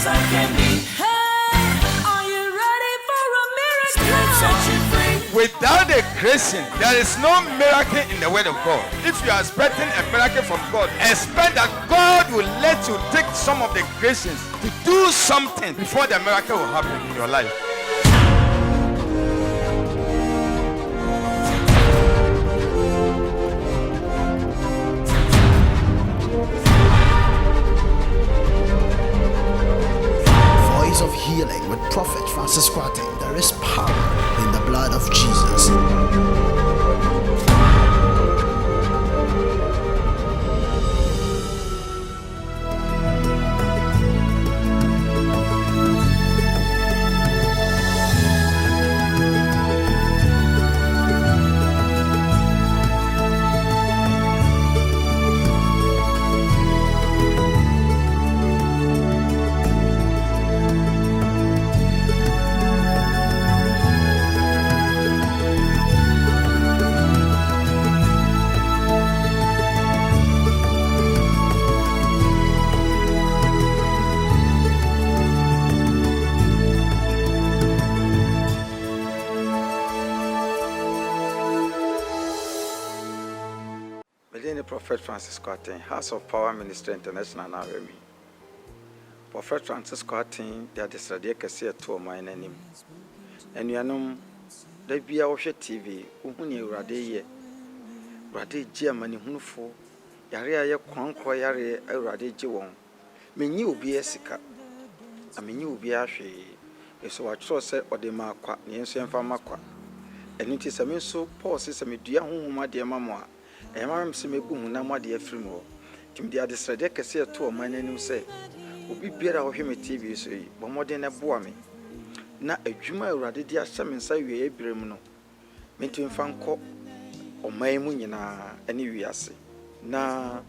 I can be. Hey, are you ready for a miracle? Set you free. Without a Christian, there is no miracle in the word of God. If you are expecting a miracle from God, expect that God will let you take some of the Christians to do something before the miracle will happen in your life. Voice of Healing with Prophet Francis Kwate. There is power in the blood of Jesus. Prophet Francis Kwate, House of Power Ministry International now me. Prophet Francis Kwate, they are the Sadia Cassia to my name. And you know, they be our TV, Uhuni Rade, Rade Germany, Hunfo, Yaria Quanqua Yare, Rade Jiwon. Mean you be a sika. I mean you be a she. If so, I trust or the Marqua, Nancy and Farmakwa. And it is a mean so poor system, dear whom my dear mamma. I am some boom now, my dear Frimo. Tim the other Sadia Cassia to my name say, will be better of him a TV, say, but more than a boami. Not a Juma Radidia some inside we a Bremuno. Meant to infant cock or my munina, any we are say. Na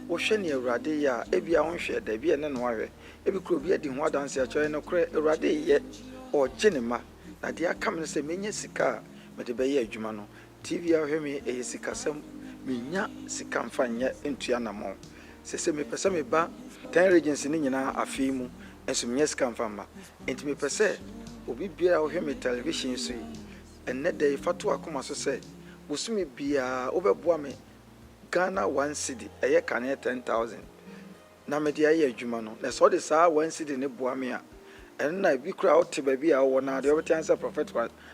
Oceania Radia, every own share, there be an warrior, every crew be in what dance a trying to create a Radia yet or Genema. Now they are coming to say, Many Sika, but the Bay Jumano, TV of him a Sika some. Minya sikamfanya entuanamo sese me pese me ba 10 regency ni nyina afimu enso minya sikamfamba enti me pese obi bia wo hwe television so yi enne dey fatu akoma so se wosumi bia obeboa me Ghana 1 cedi eye kane 10,000 na me dia ye adwuma no na so de saa 1 cedi ne boa me a enna bi kura ote ba bia wo na de obeti answer Prophet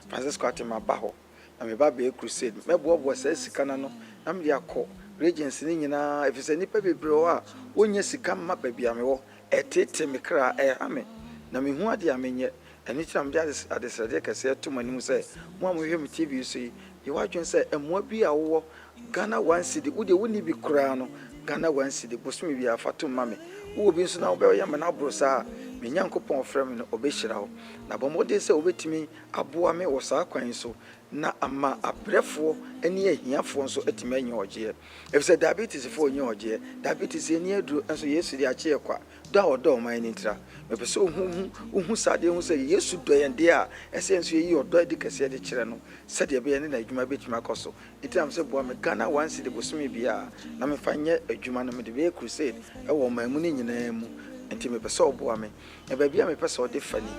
Francis Kwate ma ba ho na me ba be crusade me boa se sika na no am dia ko regency ni nyina efise nipa bebre a wonya sika ma babia me wo etete me kra ame na me hu ade amenye eni tiram dia adesade kase to manim se mo amhwe me TV so yi wadwen se emwa bi a wo Ghana 1 cedi wo de woni bi kra no Ghana 1 cedi bosumi bi afato ma me wo bi nso na wo be ya me na bro sa me nyankopon frem no obehira wo na bomode se obetimi aboa me wo sa kwan so na ama abrefo eni ahiafo nso etime anya oje efise diabetes fo anya oje diabetes eni aduru enso Yesu di ache kwa do a odo man ni ntira me pese ohu sade hu se Yesu do yende a ese enso yi odo edi kase de kire no sade be ne na adwuma betima koso itiam se boa me Ghana 1 cedi bosumi bia na me fanye adwuma no me de be crusade e wo man mu ni nyina mu enti me pese oboa me e ba bia me pese ode fani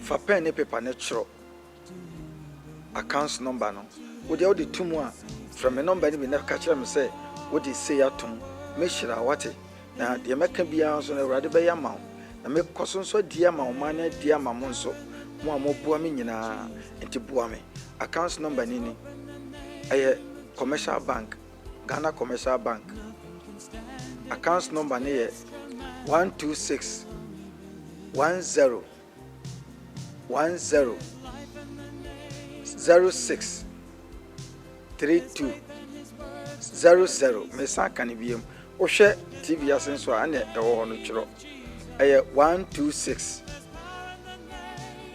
fa pen ne paper ne chro accounts number no wo de odi tumu a from a number ni be na ka kire me say wo de say atom me hira wate na de meka bia so na urade be ya ma na me koso so dia ma o man na dia ma mo nso mo amoboa me nyina enti boa me accounts number ni aye commercial bank Ghana commercial bank accounts number ni 126 10 06 32 00 me saka ni biem o hwe TV asenso a na e wo ho no kiro eye 126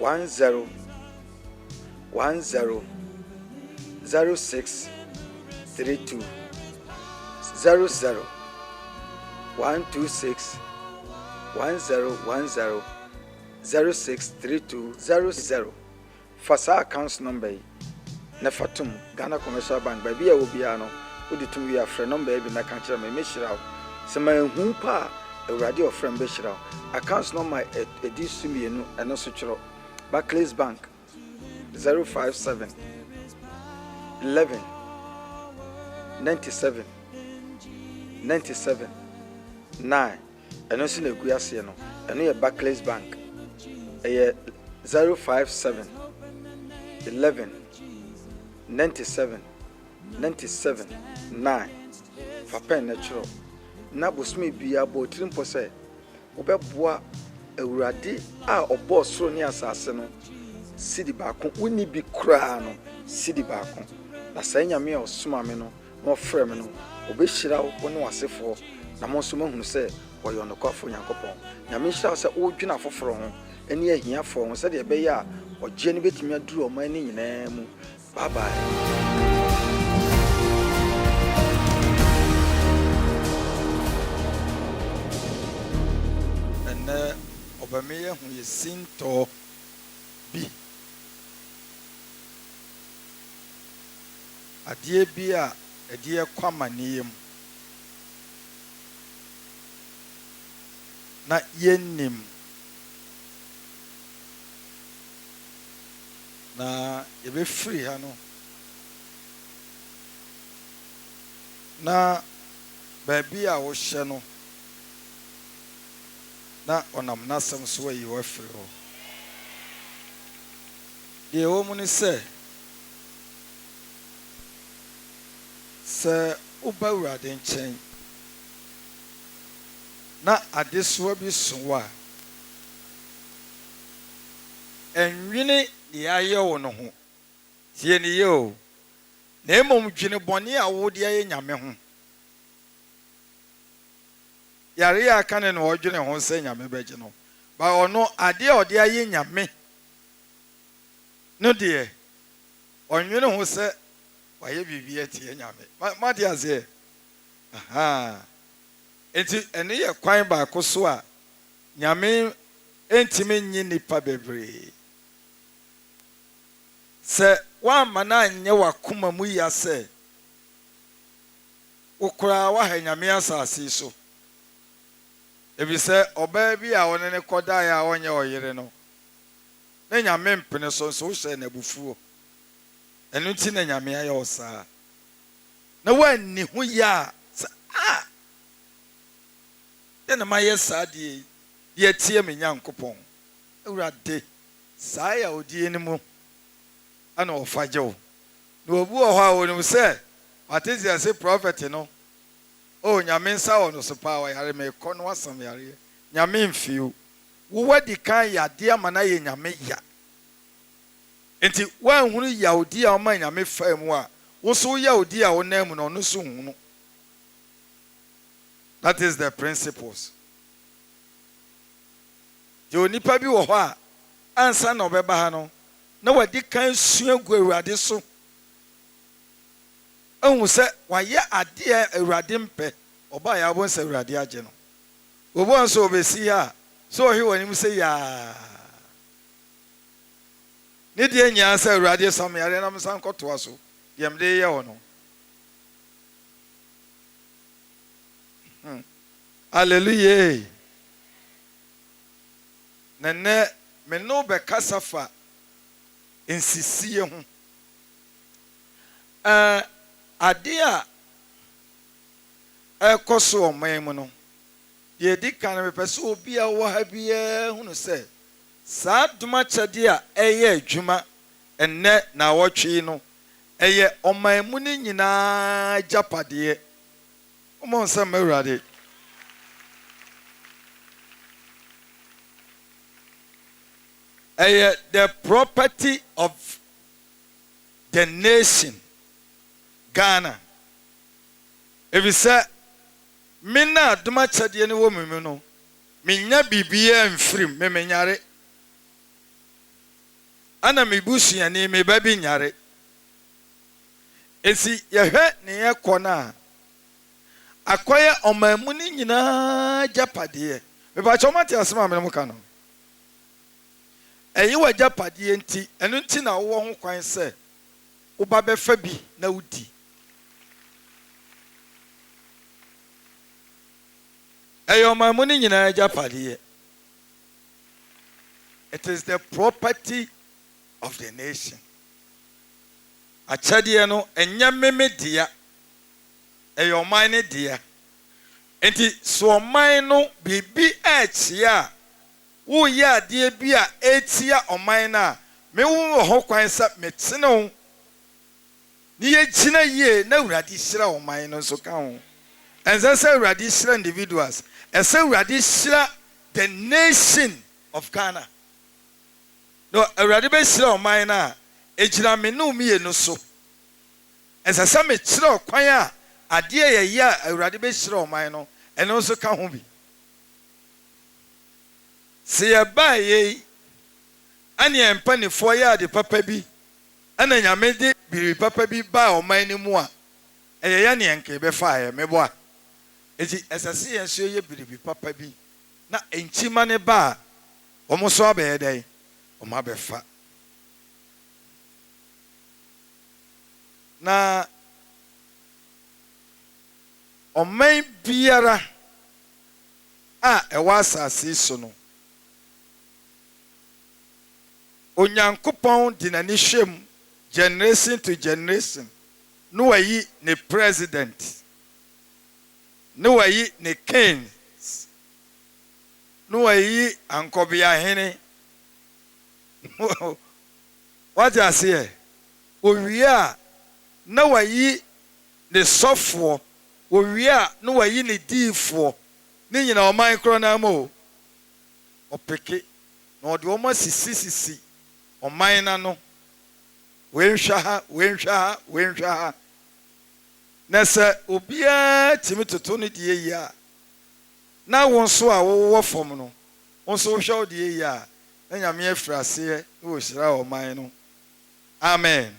10 06 32 00 126 10 06 32 00 Fasa accounts number na fatum Ghana commercial bank ba bia obi ano odi tum wi afre number bi na ka kire me shira se ma hu pa awurade ɔfrɛ m bɛhyira wo. Accounts number ɛdi so mmienu ɛno so kyerɛ Barclays Bank 057 11 97 97 9 ɛno so na egu aseɛ no ɛno yɛ Barclays Bank ɛyɛ 057 11 97 97 9 fa pen na kyerɛ na bosome bia bɔ tirim pɔ sɛ wobɛboa awurade a ɔbɔ soro ne asase no sidi baako woni bi kura no sidi baako na sɛ nyame a ɔsoma me no na ɔfrɛ me no obɛhyira wo ne wasefoɔ na mo nso mahunu sɛ wɔyɛ ɔnokwafo Nyankopɔn. Nyame hyira wo sɛ wodwena afoforɔ ho ɛne ahiafoɔ ho sɛdeɛ ɛbɛyɛ a ɔgye ne bɛtumi aduru ɔman ne nyinaa mu. Bye bye. Obameye hu yesinto bi adie bi a adie kwamane mu na yennim na yebefiri ha no na baabi a wo hye no na onam nasam so ayi wafiri ho de wo mu ni sɛ uba urade nkyɛn na adesoa bi so wa enwene de ayɛ wo no ho tie ne ye o na emom dwene bɔne a wo de ayɛ nyame ho yare ya kane no odwene ho sɛ nyame bɛgye no ba ɔno ade a ɔde ayɛ nyame no de ɔnwene ho sɛ wayɛ bibia tie nyame ma de aze aha enti ene yɛ kwan ba ko so a nyame entimi nyi nipa bebree sɛ wa mana nyɛ wakoma mu ya sɛ ukura wa ha nyame asase so ebi sɛ ɔbaa bi a ɔne ne kɔda ya ɔnyɛ ɔyere no na nyame mpene so so hyɛ na bufuo ɛno nti na nyame ayɛ ɔsaa na wanni ho ya na ma yɛ saa de yɛ tie me Nyankopɔn awurade saa ya odie ne mu ana ɔfagye wo na obu wɔ hɔ a wonim sɛ atezi ase prophet no o nyame nsa wɔ no so pa wa yare me kɔ no asam yare nyame mfiu wo wadi kan yade ama na yɛ nyame ya enti wanhunu yahudi a ɔma nyame fa mu a wo so yahudi a wonam no no so hunu. That is the principles. Jo nipa bi wɔ hɔ a ansa na ɔbɛba ha no na wadi kan sua gu awurade so ehun sɛ wayɛ ade a awurade mpɛ ɔba ya bo sɛ awurade agye no obo nso obesi ha so ɔhwe wɔ nim sɛ ya ne die nya sɛ awurade sam yare na msan kɔtoa so yɛm de yɛ wɔ no. Hallelujah. Nene me no be kasafa insisie ho. Ade a ekoso oman mu no. Ye di kan me pese obi a wo ha bia hunu se saa duma kyade a eye adwuma enne na wotwe no eye oman mu ni nyina japade. Omo nsa mawurade. The property of the nation Ghana. If you say mina duma chadi ni wo mimi no minya bibia mfrim me menyare ana mibusua ni me babi nyare esi yehwe ne yekona akoye omamu ni nyina japade me ba chomati asema me mu ka no eyi waja padie nti enu nti na wo ho kwan se wo ba be fa bi na wudi ɔman mu ne nyinaa agyapadeɛ. It is the property of the nation. Akyɛdeɛ no ɛnyɛ meme dea, ɛyɛ ɔman ne dea. Enti so ɔman no biribi ɛɛkyea a woyɛ adeɛ bi a ɛtia ɔman no a mewo wɔ hɔ kwan sɛ metene wo ne yɛgyina yie na Awurade hyira ɔman no nso ka ho. Ɛnsɛ sɛ Awurade hyira individuals, ɛsɛ Awurade hyira the nation of Ghana. No, Awurade bɛhyira ɔman no a ɛgyina me ne mmienu so. Ɛnsɛ sɛ mekyerɛ ɔkwan a adeɛ yɛyɛ a Awurade bɛhyira ɔman no ɛno nso ka ho bi. Sɛ yɛbaa yei ane yɛn mpanimfoɔ yɛ ade papa bi ɛna Nyame de biribi papa bi baa ɔman no mu a ɛyɛ yɛ ne yɛn nka yɛbɛfa yɛ meboa. Enti ɛsɛ sɛ yɛn nso yɛ biribi papa bi na nkyima ne ba a wɔn nso abɛyɛ dɛn wɔn abɛfa. Na ɔman biara a ɛwɔ asase so no Onyankopɔn di n'ani hwɛ mu generation to generation na wayi ne president, na wayi ne kings, na wayi ankɔbeahene. Wagye aseɛ owie a na wayi ne sɔfoɔ, owie a na wayi ne diifoɔ, ne nyina ɔman korɔ na ama o ɔpeke na ɔde wɔn asisi ɔman na no wenhwa ha wenhwa ha na sɛ obiara timi toto ne die yi a na wɔn nso a wɔwɔ fam no wɔn nso hwɛ wo die yi a na Nyame afiri aseɛ na wɔhyira ɔman no. Amen.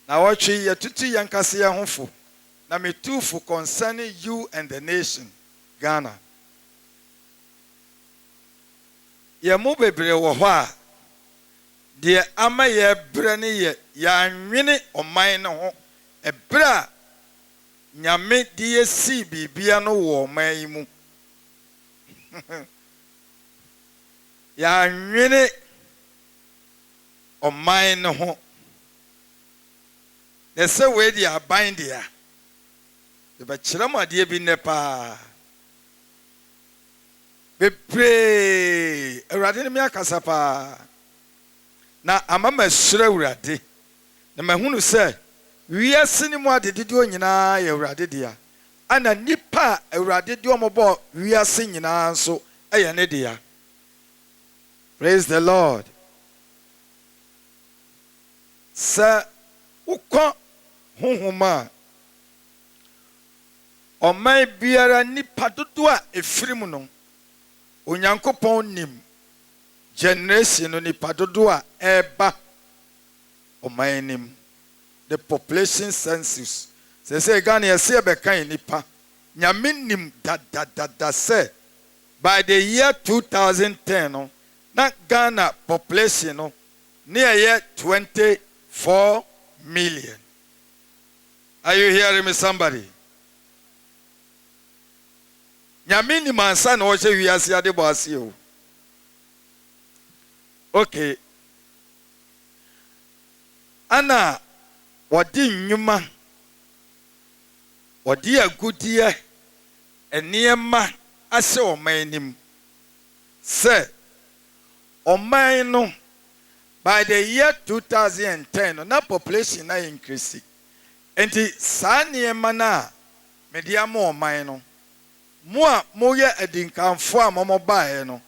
Na wɔtwe yɛtutu yɛn kase yɛn ho fo na metufo concerning you and the nation Ghana. Yɛ mu bebree wɔ hɔ a deɛ ama yɛbrɛ ne yɛ yɛanwene ɔman no ho ɛbrɛ a Nyame de yɛsii biribia no wɔ ɔman yi mu. Yɛanwene ɔman no ho. Na sɛ wei de aban deɛ a yɛbɛkyerɛ mu adeɛ bi nnɛ paa bebree. Awurade ne me akasa paa na ama masuro Awurade na mahunu sɛ wiase ne mu adededeɛ nyinaa yɛ Awurade dea ana nipa a Awurade de ɔmɔbɔ wiase nyinaa nso ɛyɛ ne dea. Praise the Lord. Sɛ wokɔ honhoma a ɔman biara nipa dodo a ɛfiri mu no Onyankopɔn nim generation no nipa dodo a ɛba ɔman nim. The population census sɛ Ghana yɛsɛ yɛbɛka nipa Nyame nim dadadada sɛ by the year 2010 no na Ghana population no ne ɛyɛ 24 million. Are you hearing me, somebody? Nyame nim ansa na ɔhyɛ wiase ade bɔ ase o. Okay. Ana wɔde nnwuma, wɔde agudeɛ, nneɛma ahyɛ ɔman anim sɛ ɔman no by the year 2010 no na population na increase. Enti saa nneɛma no a mede ama ɔman no mo a moyɛ adinkamfo a momobaeɛ no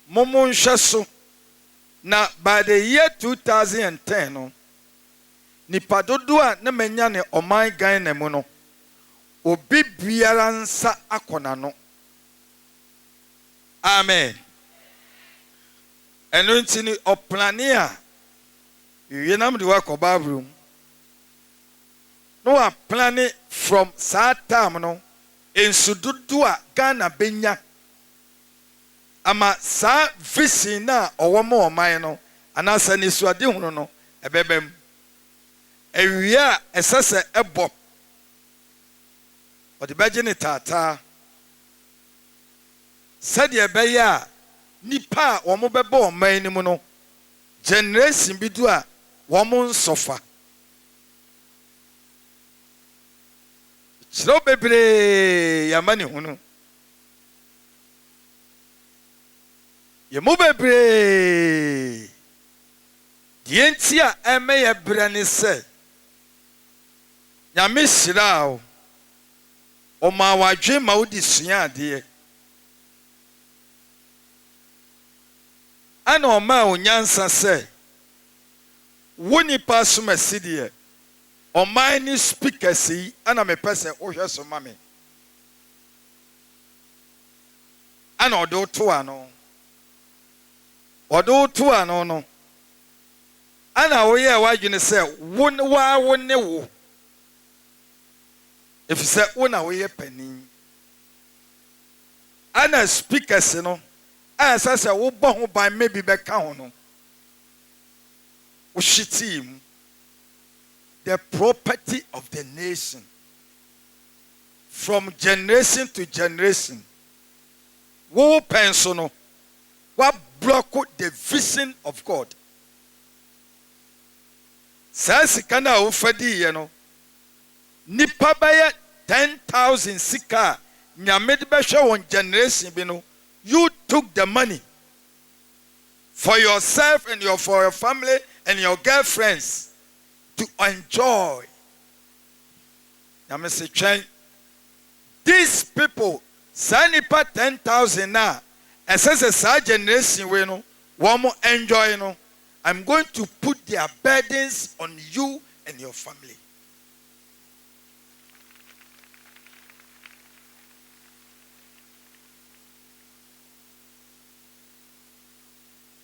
momo nhwɛ so na by the year 2010 no nipa dodo a na manya ne ɔman Ghana mu no obi biara nsa akɔna no. Amen. Ɛno nti ni ɔplane a yɛnam de wakɔ Bible no a plane from saa time no ensu dodo a Ghana benya ama saa vision na ɔwɔ ma ɔman no anasa ne suade hunu no ɛbɛbɛm ewia a ɛsɛ sɛ ɛbɔ ɔde bɛgye ne taataa sɛdeɛ ɛbɛyɛ a nipa a wɔn bɛbɔ ɔman no mu no generation bi do a wɔn nsɔfa kyerɛw bebree yɛama ne ho no yɛmu bebree deɛ nti a ɛmɛ yɛ brɛ ne sɛ nyame hyira wo ɔma wadwe ma wodi sua adeɛ ana ɔma wo nyansa sɛ wo nipa som asi deɛ ɔman ne speakers yi ana mepɛ sɛ wohwɛ so ma me ana ɔde wo to ano no ana woyɛ w'adwene sɛ wo ne wo efisɛ wo na woyɛ panin ana speakers no a ɛsɛ sɛ wobɔ ho ban maybe bɛka ho no wohyetii mu the property of the nation from generation to generation wo pɛn so no what block the vision of God saa sika no a wofa diiɛ no nipa bɛyɛ 10,000 sika a nyame de bɛhwɛ wɔn generation bi no you took the money for yourself and for your family and your girlfriends to enjoy. Nyame se twɛn these people saa nipa 10,000 na ɛsɛ sɛ saa generation wei no wɔn enjoy no I'm going to put their burdens on you and your family.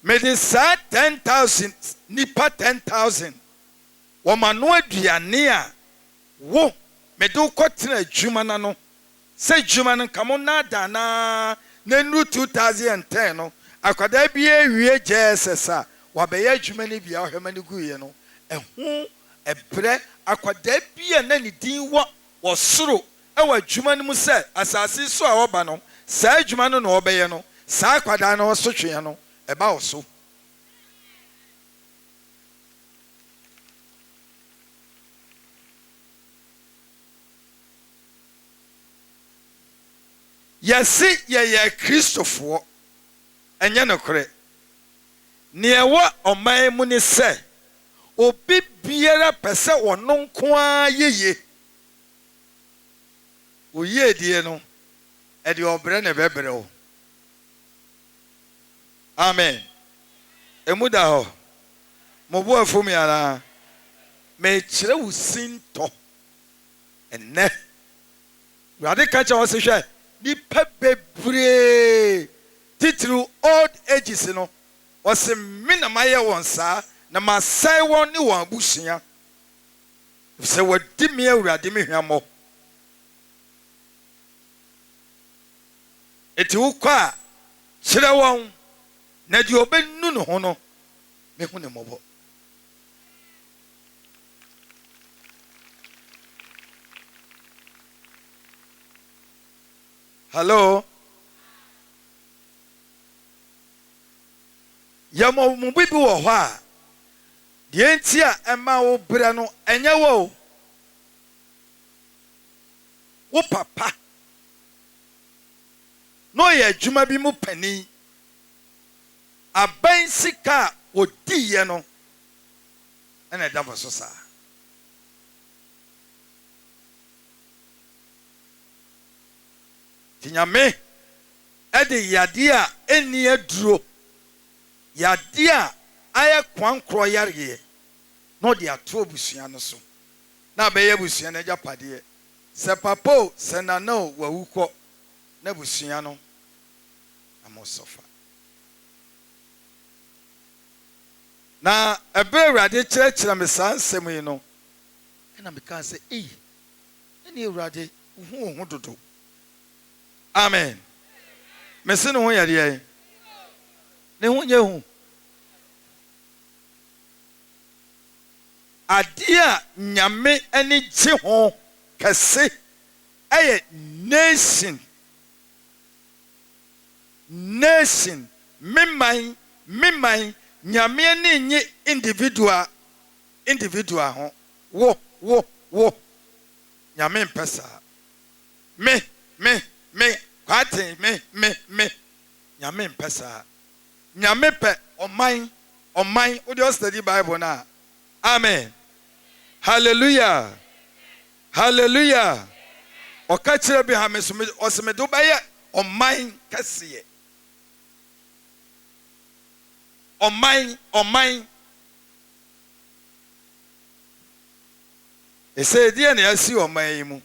Mede saa 10,000 nipa 10,000 wɔma no aduane a wo mede wokɔtena adwuma na no sɛ adwuma no nka mo nada na nuru 2010 no akwadaa bi awie JSS a wabɛyɛ adwuma no bia ɔhwɛma no guiɛ no ɛho ɛbrɛ akwadaa bi a na ne din wɔ soro ɛwɔ adwuma no mu sɛ asase so a wɔba no saa adwuma no na wɔbɛyɛ no saa akwadaa no wɔso twea no ɛba wo so yɛse yɛyɛ kristofoɔ ɛnyɛ nokorɛ nea ɛwɔ ɔman mu ne sɛ obi biara pɛ sɛ ɔno nko ara yeye oyie die no ɛde ɔbrɛ ne bɛbrɛ wo amen emu da hɔ mo bo afom yara me kyerɛ wo sintɔ ɛnɛ wade ka kyerɛ wo se hwɛ nipa bebree titiri old ages no wɔse me na mayɛ wɔn saa na masɛe wɔn ne wɔn abusua sɛ wɔdi me awurade me hwammɔ eti wokɔ a kyerɛ wɔn na deɛ ɔbɛnu ne ho no mehu ne mmɔbɔ hello yɛmɔ mu bibi wɔ hɔ a deɛ nti a ɛma wo brɛ no ɛnyɛ wo papa na ɔyɛ adwuma bi mu panin aban sika a odiiɛ no ɛna ɛda bɔ so saa nyame ɛde yadeɛ a ɛnni aduro yadeɛ a ayɛ kwankorɔ yareɛ na ɔde ato abusua no so na abɛyɛ abusua no agyapadeɛ sɛ papa o sɛ nana o wawu kɔ na abusua no amosɔfa na ɛbɛrɛ awurade kyerɛkyerɛ me saa nsɛm yi no ɛna meka sɛ ɛne awurade wo ho dodo amen mese ne ho yɛ deɛ ne ho nyɛ hu adeɛ a nyame ani gye ho kɛse ɛyɛ nation meman nyame ani nye individual ho wo nyame mpɛ saa me kwate me nyame mpɛ saa nyame pɛ ɔman wode ɔstudy bible na amen hallelujah ɔka kyerɛ bi ha me so ɔsɛmede wobɛyɛ ɔman kɛseɛ ɔman ɛsɛ deɛ na yɛasi ɔman yi mu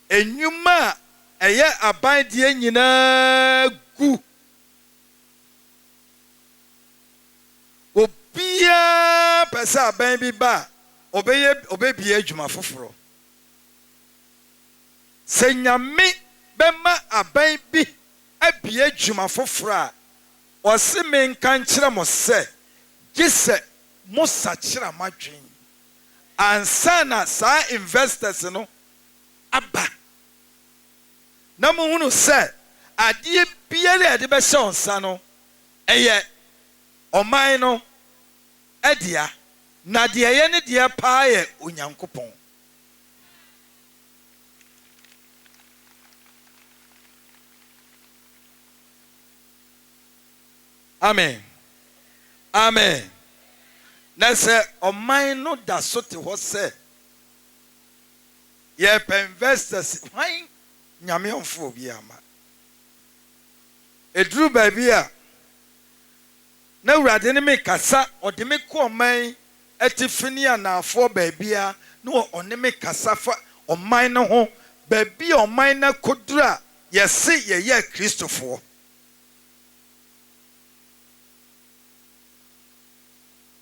enwuma a ɛyɛ aban deɛ nyinaa gu obiara pɛ sɛ aban bi ba a ɔbɛbie adwuma foforɔ sɛ nyame bɛma aban bi abie adwuma foforɔ a ɔse menka nkyerɛ mo sɛ gye sɛ mo sakyera madwen ansa na saa investors no aba na mohunu sɛ adeɛ biara a yɛde bɛhyɛ wo nsa no ɛyɛ ɔman no ɛdea na deɛ ɛyɛ ne deɛ paa yɛ onyankopɔn amen na sɛ ɔman no da so te hɔ sɛ yɛpɛ investors hwan nyame ɔmfo obi ama ɛduru baabi a na awurade ne me kasa ɔde me kɔ ɔman atifi ne anaafoɔ baabi a na ɔne me kasa fa ɔman no ho baabi a ɔman no akɔduru a yɛse yɛyɛ kristofoɔ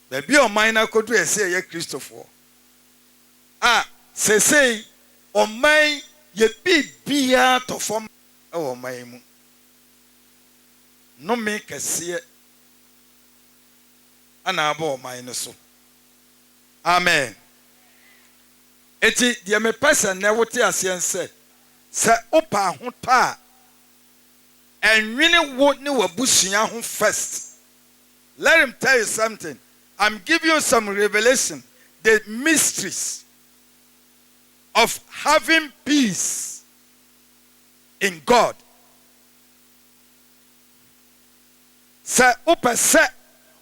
baabi a ɔman no akɔduru yɛse yɛyɛ kristofoɔ a sesei ɔman yɛ biribiara tɔ fam ɛwɔ ɔman mu nnome kɛseɛ ana abɔ ɔman no so amen eti deɛ mepɛ sɛ nnɛ wote aseɛ sɛ wopɛ ahotɔ a ɛnwene wo ne w'abusua ho first. Let him tell you something. I'm giving you some revelation, the mysteries of having peace in God. Sɛ wopɛ sɛ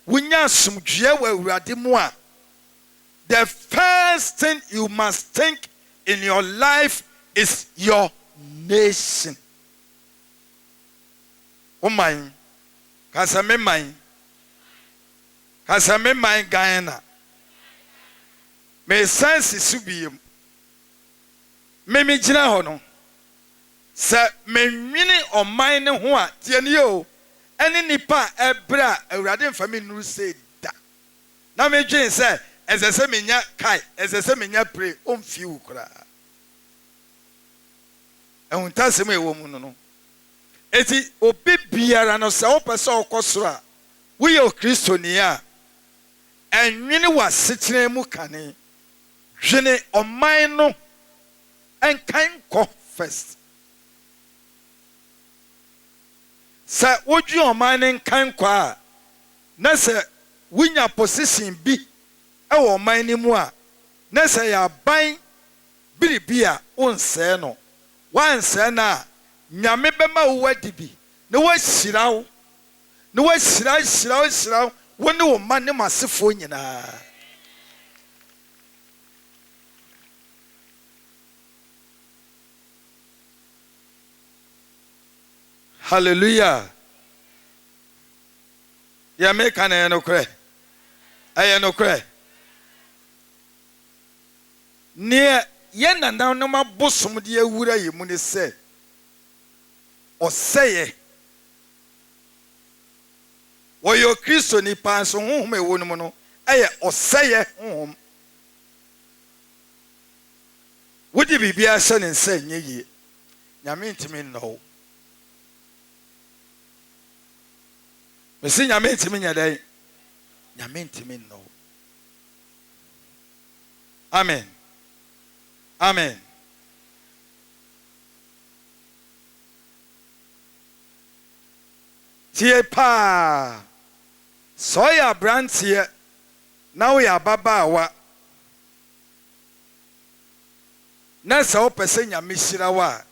wonya asomdwoe wɔ Awurade mu a, the first thing you must think in your life is your nation. Oman, kasame man, Ghana. Me sense subiyem. Me gyina hɔ no. Sɛ menwene ɔman ne ho a, tie ne o. Ɛne nipa ɛbra Awurade mfa me nuru sɛ da. Na me dwen sɛ ɛsɛ sɛ menya kai, ɛsɛ sɛ menya pray, ɔmfi wo kora. Ɛhuntasɛm ɛwɔ mu no. Eti obi biara no sɛ wopɛ sɛ ɔkɔ soro a, woyɛ Kristoni a, ɛnwene w'asetena mu kane. Dwene ɔman no ɛnkan kɔ first. Sɛ wodwe ɔman no nkan kɔ a, na sɛ wonya position bi ɛwɔ ɔman no mu a, na sɛ yɛ aban biribi a wonsɛe no, wansɛe no a, Nyame bɛma wo wadi bi, na wahyira wo, na wahyira wo ne wo ma ne masefoɔ nyinaa. Hallelujah. Ya meka na no kre. Aye no kre. Ne ye nanam no mabosom de awura ye mu ne se. Oseye. Wo yo Kristo ni pa so honhom e wo no mu no. Aye oseye honhom. Wodi bibia hye ne nse nye yie. Nyame ntimi no. Mesi nyame ntimi nya dai. Nyame ntimi no. Amen. Amen. tie paa sɛ ɔyɛ aberanteɛ na woyɛ ababaawa na sɛ wopɛ sɛ nyame hyira wo a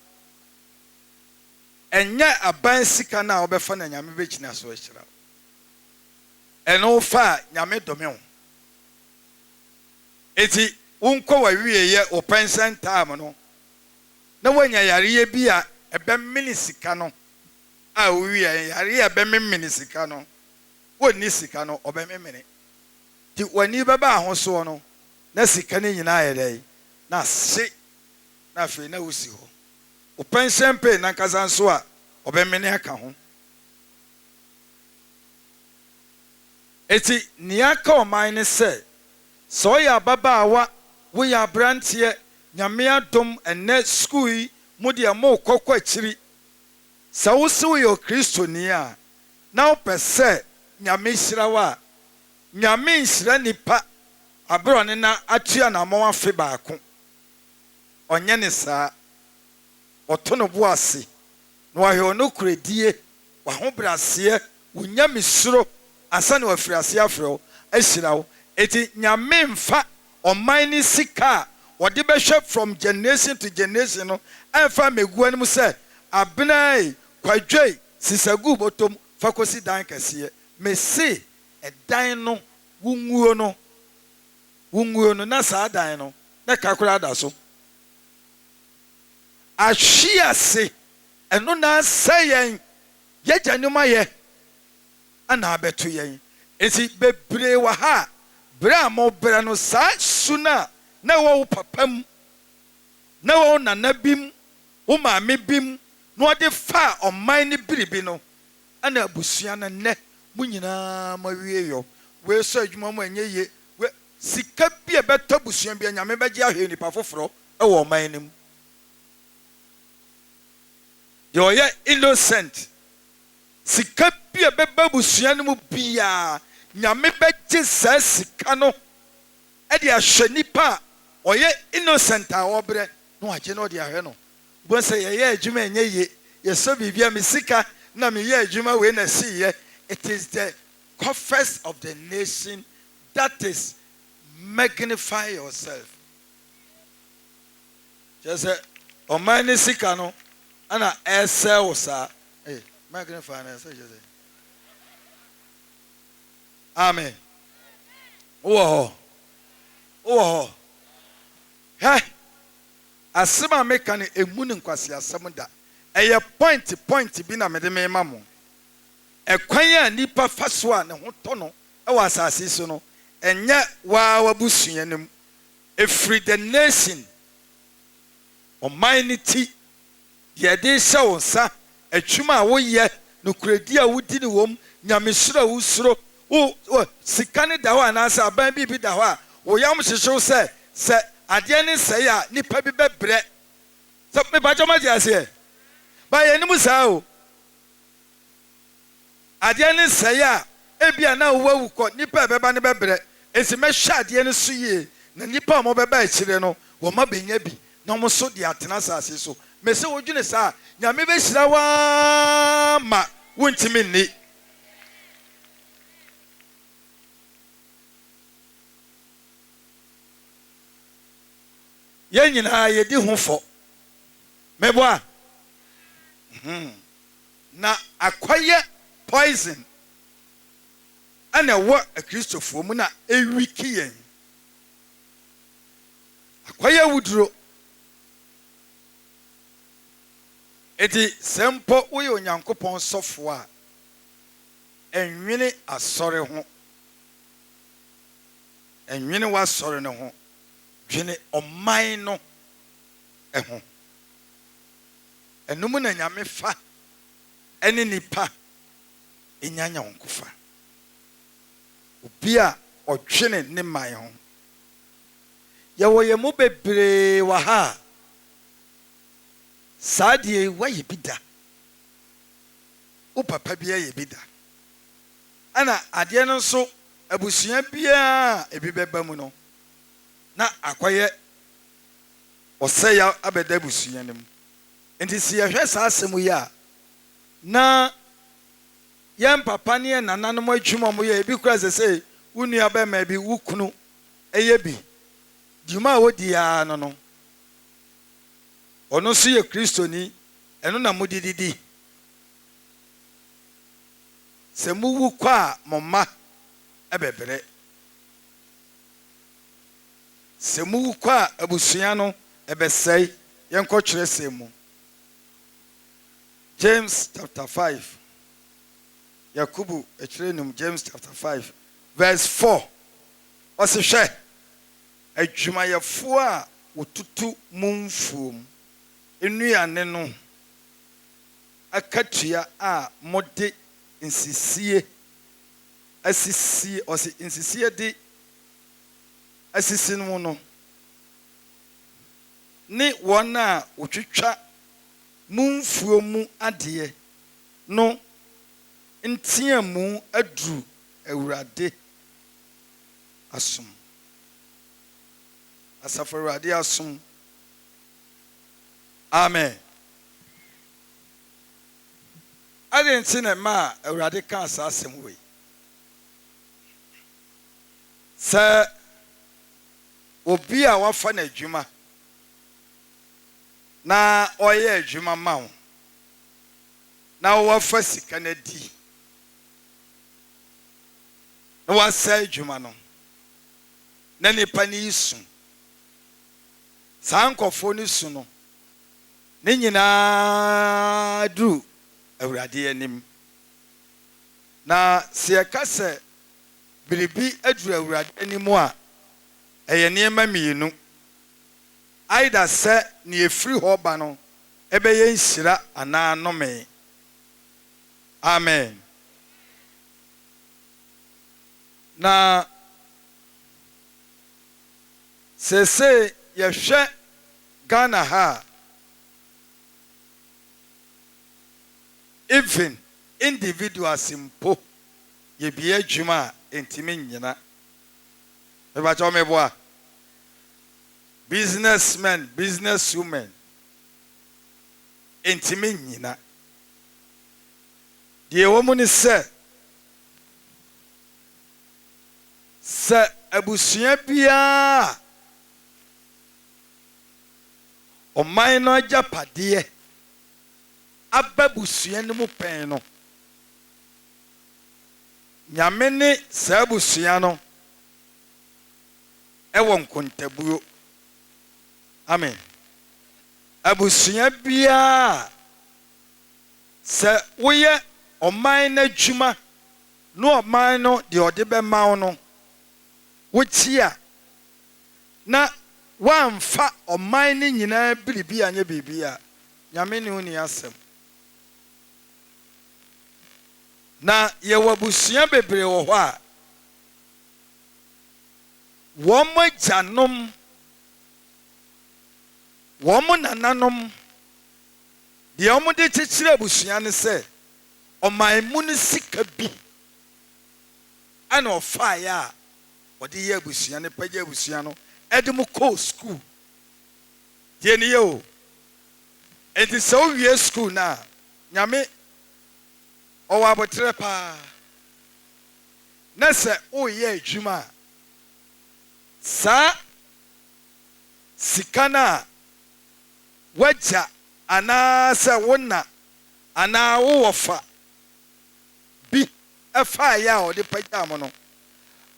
ɛnyɛ aban sika no a wobɛfa na nyame bɛgyina so ahyira wo ɛno wofa a nyame dɔme wo enti wonkɔ w'awieyɛ wo pension time no na woanya yareɛ bi a ɛbɛmene sika no a wowie yareɛ a ɛbɛmene sika no wonni sika no ɔbɛmene nti w'ani bɛba ahosoɔ no na sika no nyinaa yɛ dɛ na ahye na afei na wosi hɔ wo pension pay nankasa nso a ɔbɛmene aka ho eti nea ka ɔman ne sɛ ɔyɛ ababaawa woyɛ aberanteɛ nyame adom ɛnɛ school yi mu deɛ mookɔkɔ akyiri sɛ wo se woyɛ okristoni a na wopɛ sɛ nyame hyira wo a nyame nhyira nipa aberɛ ɔne na atua nammɔn afe baako ɔnyɛ ne saa ɔto no bo ase na wahwɛ ɔno kuredie wahobraseɛ wonya mesuro asa ne wafiri ase afrɛ wo ahyira wo eti nyame mfa ɔman ne sika a wɔde bɛhwɛ from generation to generation no ɛmfa megua no mu sɛ abenai kwadwei sisagu botom fa kɔsi dan kɛseɛ mese ɛdan no wunguo no na saa dan no na kakora ada so ahwe ase ɛno na asɛ yɛn yɛgya nnwuma yɛ ana abɛto yɛn enti bebree wɔ ha bere a mɔbrɛ no saa su no a na ɛwɔ wo papa mu na ɛwɔ wo nana bi mu wo maame bi mu na ɔde fa ɔman ne biribi no ana abusua no nnɛ mo nyinaa mawie yɔ wei sɔ adwuma mu ɛnyɛ yie sika bi a ɛbɛtɔ abusua bi a nyame bɛgye ahwɛ nipa foforɔ ɛwɔ ɔman no mu deɛ ɔyɛ innocent sika bi a ɛbɛba abusua no mu biara nyame bɛgye saa sika no ɛde ahwɛ nipa a ɔyɛ innocent a wɔbrɛ na wagye no ɔde ahwɛ no bo sɛ yɛyɛ adwuma ɛnyɛ yie yɛsɔ biribi a me sika na meyɛ adwuma wei na ɛsiyɛ it is the coffers of the nation that is magnify yourself kyerɛ sɛ ɔman ne sika no ana ɛsɛ wo saa magnify na ɛsɛ kyerɛ sɛ amen wowɔ hɔ hɛ asɛm a meka no ɛmu ne nkwasi asɛm da ɛyɛ point bi na mede mema mo ɛkwan a nipa fa so a ne ho tɔ no ɛwɔ asase so no ɛnyɛ waa wabusua no mu ɛfiri the nation ɔman ne ti deɛ ɛde hyɛ wo nsa atwuma a woyɛ nokorɛdi a wodi ne wɔ m nyamesuro a wosuro sika ne da hɔ anaasɛ aban bi da hɔ a woyam hyehyew sɛ adeɛ ne nsɛe a nipa bi bɛbrɛ sɛ mepakyɛ magye aseɛ ba yɛnim saa o adeɛ ne nsɛe a ebia na wowawu kɔ nipa a ɛbɛba ne bɛbrɛ enti mɛhwɛ adeɛ no so yie na nipa a mɔbɛba akyire no wɔma bɛnya bi na ɔmo so de atena asase so mɛsɛ wodwene saa nyame bɛhyira waa ma wontimi nni yɛn nyinaa yɛdi ho fɔ mɛboa na akɔyɛ poison ɛna ɛwɔ akristofoɔ mu na ɛwiki yɛn akɔyɛ wuduro eti sɛ mpo woyɛ onyankopɔn sɔfoɔ a ɛnwene asɔre ho ɛnwene w'asɔre no ho dwene ɔman no ɛho ɛnum na nyame fa ɛne nipa ɛnyanya wo nkofa obi a ɔdwene ne man ho yɛwɔ yɛn mu bebree wɔ ha saa deɛ wayɛ bi da wo papa bi ayɛ bi da ɛna adeɛ no nso abusua biara ebi bɛba mu no na akɔyɛ ɔsɛe abɛda abusua no mu nti si yɛhwɛ saa asɛm yi a na yɛn papa ne yɛn nananom adwuma mo yɛ ebi kura sɛ wo nua bɛma bi wo kunu ɛyɛ bi dwuma a wodi ya no no ɔno nso yɛ kristoni ɛno na mo dididi sɛ muwu kɔ a mo mma ɛbɛbrɛ sɛ muwu kɔ a abusua no ɛbɛsɛe yɛnkɔ kyerɛ sɛ mu James chapter 5 Yakubu ekyerɛ James chapter 5 verse 4 ɔse hwɛ adwumayɛfoɔ a wotutu mu mfuom nnuane no akatua a mode nsisie asisi ɔse nsisie de asisi no no ne wɔn a wotwitwa mu mfuo mu adeɛ no ntia mu aduru awurade asom asafo awurade asom amen ade nti na ma awurade ka asa asɛm wei sɛ obi a wafa na adwuma na ɔyɛ adwuma ma wo na wafa sika na di na wasa adwuma no na nipa ne isu saa nkɔfo ne su no ne nyinaa duru awurade anim na sɛ yɛka sɛ biribi aduru awurade anim a ɛyɛ nneɛma mmienu aida sɛ ne efiri hɔ ba no ɛbɛyɛ nhyira anaa nnome amen na sese yɛhwɛ Ghana ha even individuals mpo yɛbie adwuma a ntimi nyina mebakyɛ meboa businessmen businesswomen ntimi nyina deɛ wɔ mu ne sɛ abusua biara ɔman no agyapadeɛ aba busua no mu pɛn no nyame ne saa busua no ɛwɔ nkontabuo amen abusua biara sɛ woyɛ ɔman no adwuma no ɔman no deɛ ɔde bɛma wo no wotie a na wamfa ɔman no nyinaa biribi anyɛ biribi a nyame ne wo ni asɛm na yɛwɔ abusua bebree wɔ hɔ a wɔn agyanom wɔn nananom deɛ wɔn de kyekyere abusua no sɛ ɔman mu no sika bi ɛna ɔfaeɛ a ɔde yɛ abusua no pɛgye abusua no ɛde mu kɔɔ school deɛ ne yɛ o enti sɛ wowie school no a nyame ɔwɔ abɔterɛ paa na sɛ woyɛ adwuma a saa sika no a wagya anaasɛ wo na anaa wowɔ fa bi ɛfaeɛ a ɔde pagya mo no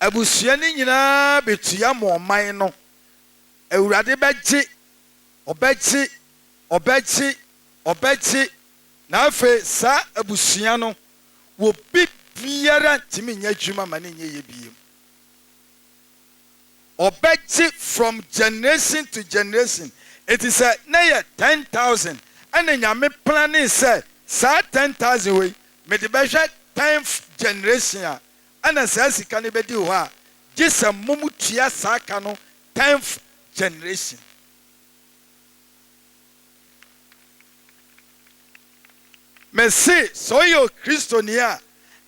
abusua no nyinaa betua ma ɔman no awurade bɛgye ɔbɛgye na afei saa abusua no wɔ biara ntimi nyɛ adwuma ma ne nyɛ yɛ biem ɔbɛgye from generation to generation it is a na yɛ 10,000 ɛna nyame planning sɛ saa 10,000 wei mede bɛhwɛ 10th generation a ɛna saa sika no bɛdi hɔ a gye sɛ mmom tua saa ka no 10th generation mese sɛ ɔyɛ kristoni a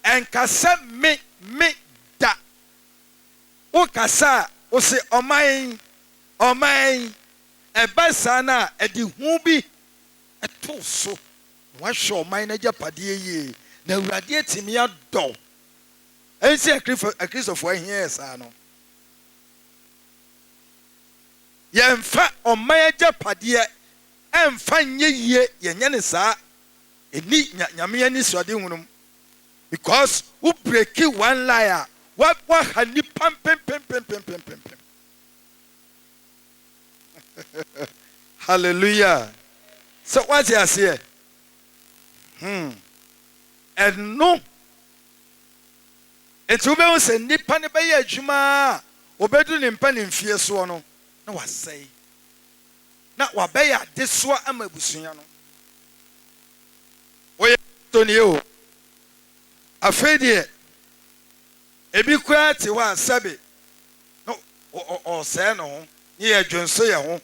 ɛnkasa me da wokasa a wo se ɔman ɛba saa no a ɛde hu bi ɛto so na wahwɛ ɔman no agyapadeɛ yie na awurade atimi adɔ ɛnsi akristofoɔ ahia saa no yɛmfa ɔman agyapadeɛ ɛmfa nyɛ yie yɛnyɛ ne saa ɛni nyame ani suade hunum because wo breaki one lie a waha nipa mpempempempempempem hallelujah sɛ wate aseɛ ɛno nti wobɛhu sɛ nnipa no bɛyɛ adwuma a wɔbɛdu ne mpa ne mfie soɔ no na wasɛe na wabɛyɛ adesoa ama abusua no woyɛ tɔnie o afei deɛ ebi koraa te hɔ a sɛbe no ɔsɛe ne ho ne yɛ dwonso yɛ ho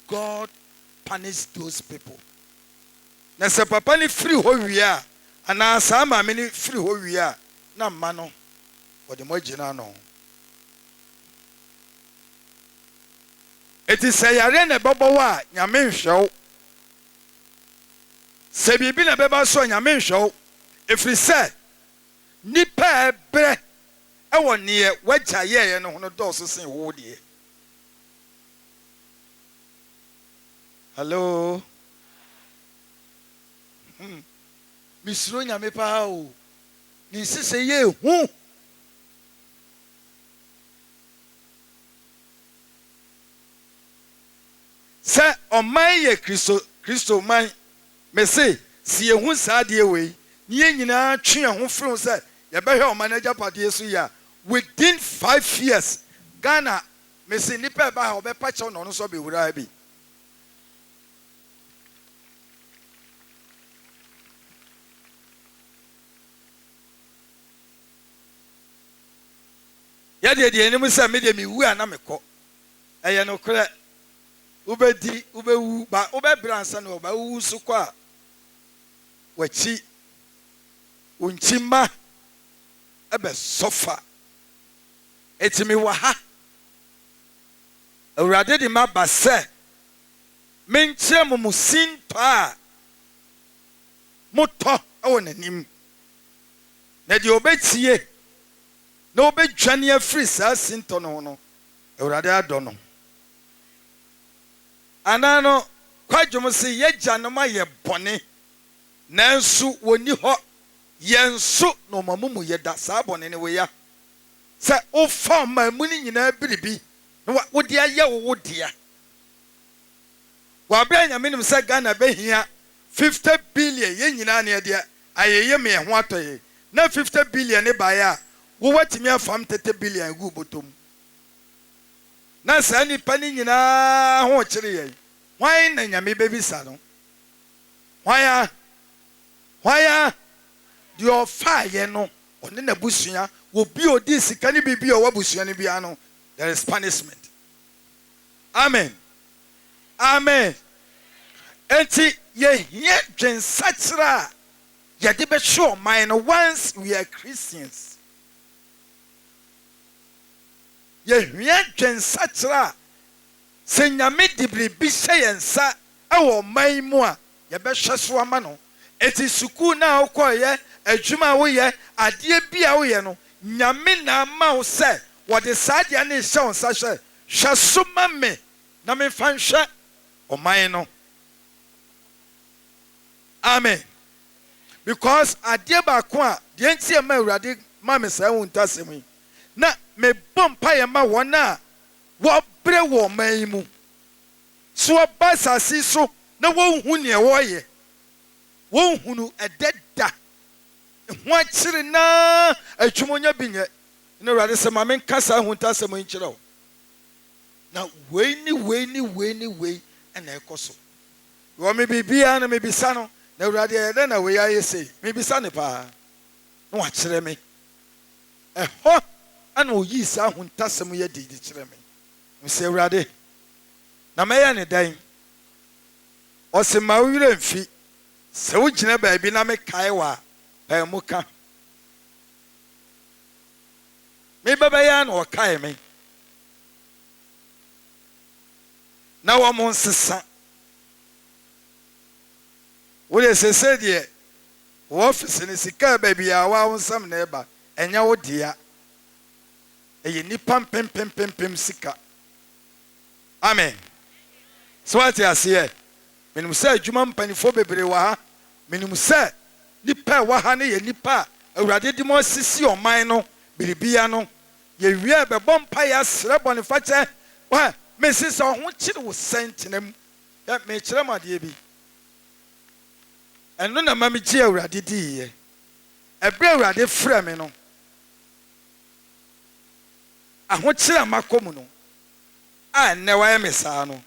God punish those people na sɛ papa ne firi hɔ wie a anaa saa maame ne firi hɔ wie a na mma no wɔde mo agyina no eti sɛ yare na ɛbɛbɔ wo a nyame nhwɛ wo sɛ biribi na ɛbɛba so a nyame nhwɛ wo ɛfiri sɛ nnipa ɛbrɛ ɛwɔ neɛ wagya yɛeɛ no ho no dɔɔso sen wo deɛ hello misuro nyame paa o ne sisɛ yɛ ehu sɛ ɔman yɛ kristo man mese si ehu saa deɛ wei ne yɛn nyinaa twe ho firi sɛ yɛbɛhwɛ ɔman agyapadeɛ so yɛ a within 5 years Ghana mese nipa ɛba ha ɔbɛpa kyɛw na ɔno nso ɔbɛwura bi yɛdeɛ deɛ anim sɛ medeɛ mewu a na mekɔ ɛyɛ nokorɛ wobɛdi wobɛwu ba wobɛbrɛ ansa na ɔbɛwu so kɔ a wakyi wonkyi mma ɛbɛsɔfa ɛtumi wɔ ha awurade de ma ba sɛ menkyerɛ mo mo sintɔ a motɔ ɛwɔ n'anim na deɛ ɔbɛtie na wobɛdwane afiri saa sintɔ no ho no awurade adɔ no anaa no kwadwom se yɛgya nom ayɛ bɔne nanso wɔnni hɔ yɛnso na ɔma mu yɛda saa bɔne ne wɔya sɛ wofa ɔma mu no nyinaa biribi na wode ayɛ wo dea wɔabrɛ nyame nim sɛ Ghana bɛhia 50 billion yɛn nyinaa ne ɛdeɛ ayɛyɛ me ɛho atɔ yɛ na 50 billion ne baeɛ a wowatumi afam 30 billion gu bɔtɔm na saa nipa ne nyinaa ho kyerɛ yɛn hwan na nyame bɛbisa no hwan a deɛ ɔfaayɛ no ɔne n'abusua wɔbi a ɔdi sika ne biribi a ɔwɔ abusua no biara no there is punishment amen enti yɛhia dwensakyerɛ a yɛde bɛhwɛ ɔman no once we are Christians yɛhia dwensakyerɛ a sɛ nyame de biribi hyɛ yɛn nsa ɛwɔ ɔman mu a yɛbɛhwɛ so ama no eti sukuu na wokɔyɛ adwuma a woyɛ adeɛ bi a woyɛ no nyame na ama wo sɛ wɔde saa deɛ ne hyɛ wo nsa hwɛ so ma me na memfa nhwɛ ɔman no amen because adeɛ baako a deɛ nti ɛma awurade ma me saa wo ntasɛm yi na mebɔ mpaeɛ ma wɔn a wɔbrɛ wɔ ɔman yi mu so wɔba asase so na wɔnhu nea wɔyɛ wɔnhunu ɛdɛ da ho akyere na atwumonya bi nyɛ na awurade sɛ ma menka saa ho ntasɛm yi kyerɛ wo na wei ɛna ɛkɔ so wɔ me biribiara na mebisa no na awurade ɛdɛ na wei ayɛ sei mebisa ne paa na wakyerɛ me ɛhɔ ana oyii saa ho ntasɛm yɛ de kyerɛ me mesɛ awurade na mɛyɛ ne dan ɔsɛ ma wo werɛ mfi sɛ wogyina baabi na mekae wɔ a pɛɛ mu ka mebɛbɛyɛ a na ɔkae me na wɔ mo nsesa wode sɛsɛ deɛ office ni sika baby a wa wonsam na eba enya wo dia eye nipa pem sika. Amen. So what you say? Menim say adwuma mpanifo bebre wa ha. Menim say nipa wa ha ne ye nipa awurade di mo sisi oman no biribia no ye wie be bompa ya sre bonifa che wa me sisi ho kire wo sentinam ya me kire made bi eno na mami gi awurade di ye ebre awurade frɛ me no aho kire makomu no a ne wa ye me saa no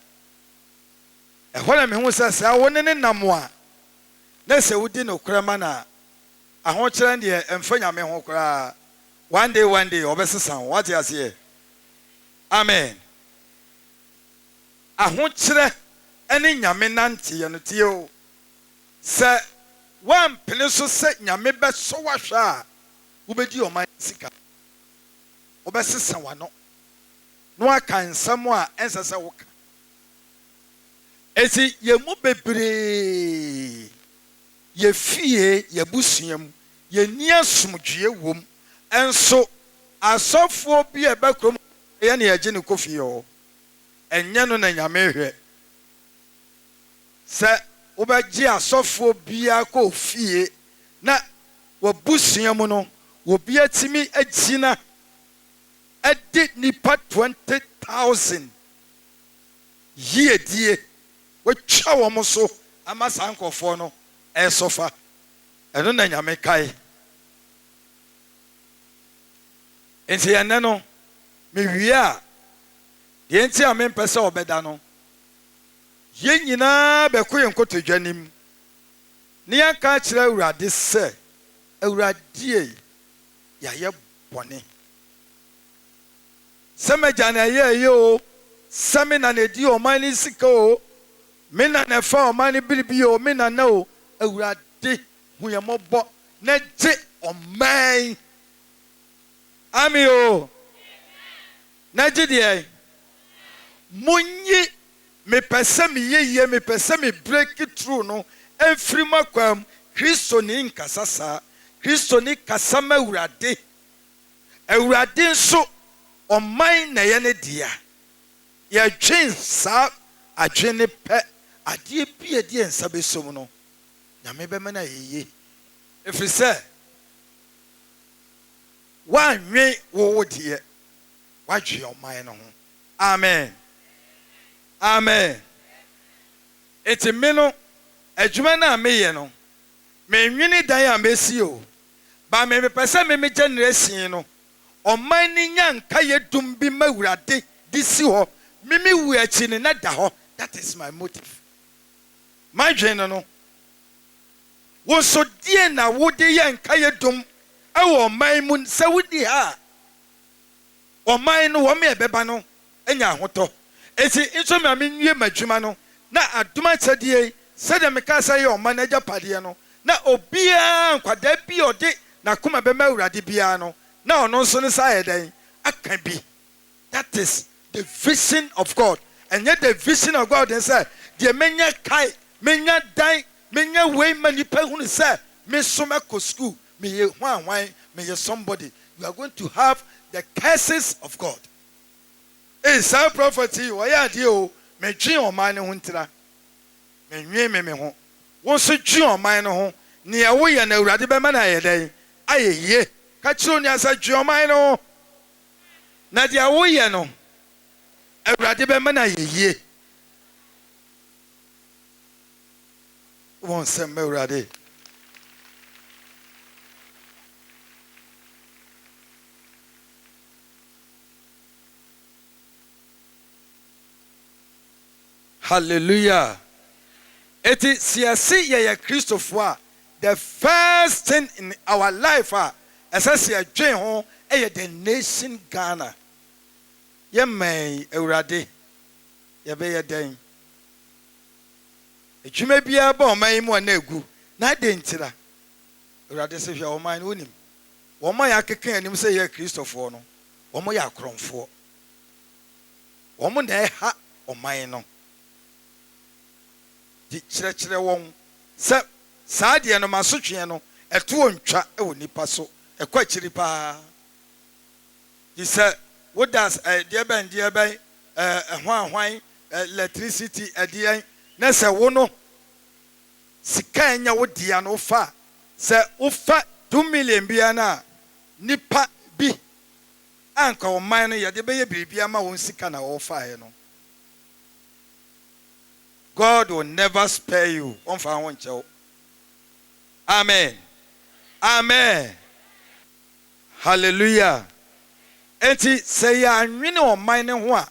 ehora me hu sɛ saa woni ne nam a na sɛ wudi no krama na aho kire ne emfa nyame ho kra one day obesesa what you say. Amen. Aho kire ene nyame nante ye no tie o sɛ wan pene so sɛ nyame bɛ so wahwɛ a wobɛdi oman sika obesesa wano no aka nsɛm a ɛnsa sɛ woka eti ye mu bebree ye fie ye busuam ye ni asomdwie wom enso asofo bi ebekrom ye na ye gye ne kofi yo enye no na nyame hwɛ sɛ wobɛgye asofo bia kɔ fie na wabusuam no obi atimi agina adi nipa 20,000 yiedie wotwa wo mo so ama sankofo no esofa eno na nyame kai enti ene no me wie a ye enti a me mpese obeda no ye nyina be ko ye nkotodwanim ne ya ka kire awurade se awurade ya ye bone semaja na ye o semina na di o mani sika o mina na fa o mani bilibi o mina na o awurade hu ye mobo na je o man ami o na je de munyi me pese me ye me pese me break through no enfiri makwam Kristo ni nkasasa Kristo ni kasama awurade awurade nso o man na ye ne dia ye twen sa adwene pe ade bi ade ensa besom no nyame be me na yeye efiri se wanwe wo de wadwe o man no ho amen amen eti me no adwuma na me ye no me nwini dan a mesi o ba me pese me generation no o man ni nyanka ye dum bi mawurade di si ho mimi wu achi ne na da ho. That is my motive. My dream no wo so die na wo de yanka ye dum awo man mu se wudi ha o man no wo me beba no enya hoto eti nso me nwie madwuma no na aduma chedie se de me ka say o man agya pade no na obia nkwada bi ode na kuma be mawurade bia no na ono nso ne sa yeden aka bi. That is the vision of God. And yet the vision of God is that the menya kai, menya dai, menya way many people who say, me summa ko school, me ye one, me ye somebody. You are going to have the curses of God. Hey, sa prophecy, why are you? Me dream on mine huntira. Me nwe me ho. Won so dream on mine ho. Ni a wo ye na urade be ma na ye den. Ayeye. Ka chiro ni asa dream on mine ho. Na dia wo ye no. Awurade be ma na yeye won sem awurade hallelujah eti siasi ye Christopher a the first thing in our life asase adwen ho the nation Ghana. Ye may awurade ye be ye den edwuma bia ba o man mu na egu na de ntira awurade se hwe o man wonim wo man ya keka anim se ye Kristofo no wo mo ya akromfo wo mo na ha o man no di kire won se saa de no masotwe no ɛto ntwa ɛwɔ nipa so ɛkɔ akyiri paa yi sɛ wodas deɛ bɛn ɛhwan electricity ɛdeɛn na sɛ wo no sika enya wo dia no fa sɛ wofa 2 million bia na nipa bi anka ɔman no yɛde bɛyɛ biribi ama wɔn sika na wɔfa no God will never spare you. Amen. Amen. Hallelujah. Enti say ya nwene o man ne ho a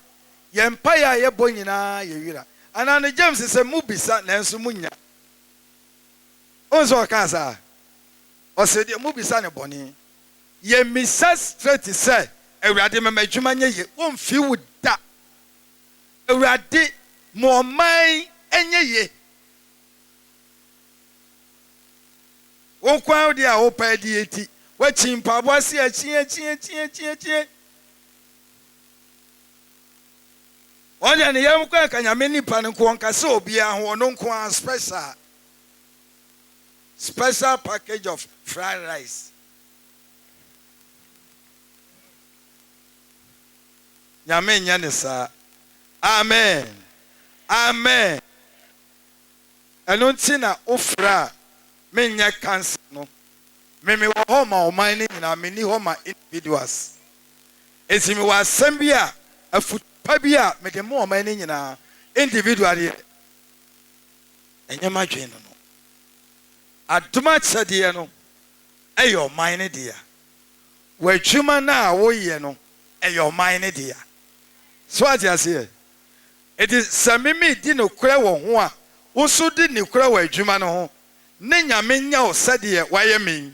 ye mpa ya ye bo nyina ye wira. Ana ne James say mu bisa na enso munya. Onzo ka sa. O se de mu bisa ne boni. Ye misa straight say Ewurade mema adwuma nye ye. Wo mfi wo da. Ewurade mo man enye ye. Wo kwa de a wo pa di eti. Wa chimpa bo ase a chie. Onye ne yam kwa ka nyame nipa ne ko nka se obi a ho no nko a special package of fried rice. Nyame nya ne sa. Amen. Amen. Eno nti na ofra menya cancer no. Me wo ho ma o man ni na me ni ho ma individuals. Esi me wa asem bi a afupa bi a me de mo o man ni nyina individual ye. Enye ma dwen no. Aduma chede no eyo man ni dia. Wadwuma na wo ye no eyo man ni dia. So what you say? It is samimi di no kura wo ho a wo so di ne kura wo adwuma no ho. Ne nyame nya o sade waye me.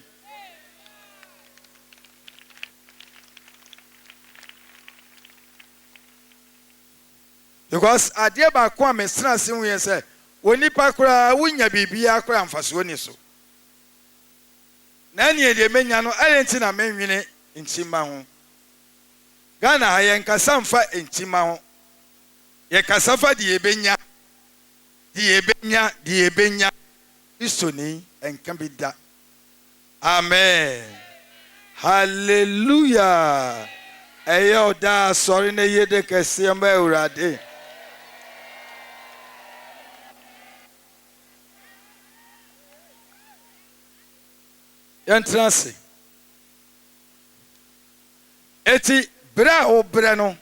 Because ade ba ko amesra se hu ye say oni pa kura wunya bibia kura amfaso ni so. Na ne de menya no ayenti na menwene ntima ho. Gana hayen kasamfa ntima ho. Ye kasafa di ebenya. Di ebenya. Isoni enkambida. Amen. Hallelujah. Eyo da sorry ne yede kese ma Ewurade. Yantrase. Eti bra obre no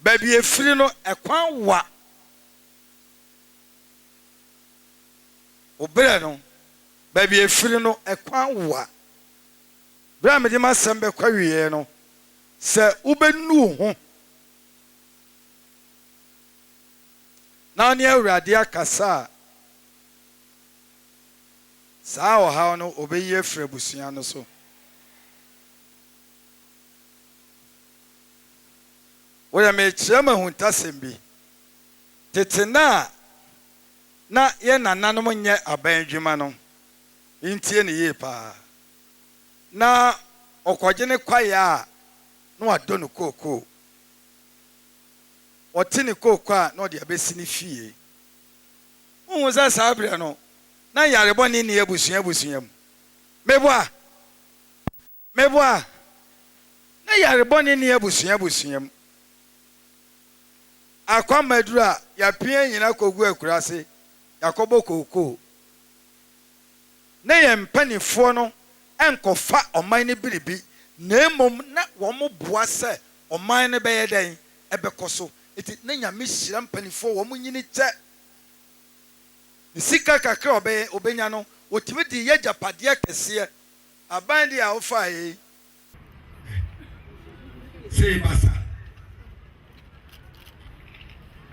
baby efiri no ekwan wa obre no baby efiri no ekwan wa bra me de masem be kwawie no se ubenu ho na ne Awurade akasa saa o ha no obeyi efre busua no so Oya me chema huntasem bi tetena na ye nananom nye abandwuma no ntie ne ye pa na okwaje ne kwaya na wado no koko oti ne koko a na odi abesi ne fie unwo za sabre no na yarebo ne ne abusua mu meboa na yarebo ne ne abusua mu akwa madura ya pie nyina kogu akurase yakobo koko na ye mpanifo no enkofa oman ne biribi na emom na wo mo boa se oman ne beye den ebekoso eti na nyame hyira mpanifo wo mo nyini che ni sika kakra obenya no wotimi di ye japade kese abandi a ofa yi say basa.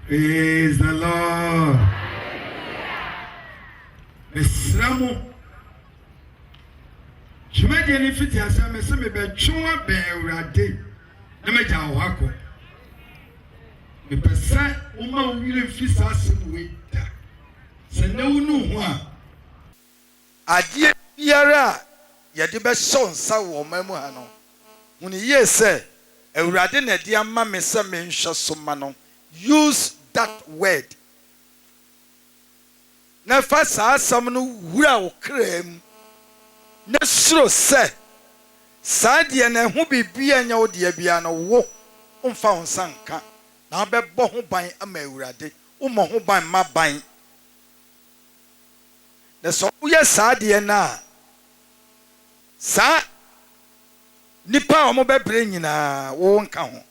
Praise the Lord. Mesramo. Jumadi ni fiti asa me se me be twon be Awurade. Na me ja wo akọ. Me pesa wo ma wo yire fisa asem we da. Se na wo nu ho a ade biara ye de be so nsa wo mamu ha no. Huni ye se Awurade na de ama me se me nhwe so ma no. Use that word. Na fa sa asam no wura wo kram na suro sɛ saa deɛ na ɛho biribiara nyɛ wo deɛ biara no wo mfa wo nsa nka na wobɛbɔ ho ban ama Awurade womɔ ho ban ma ban na sɛ woyɛ saa deɛ no a saa nipa a wɔbɛbrɛ nyinaa wo nka ho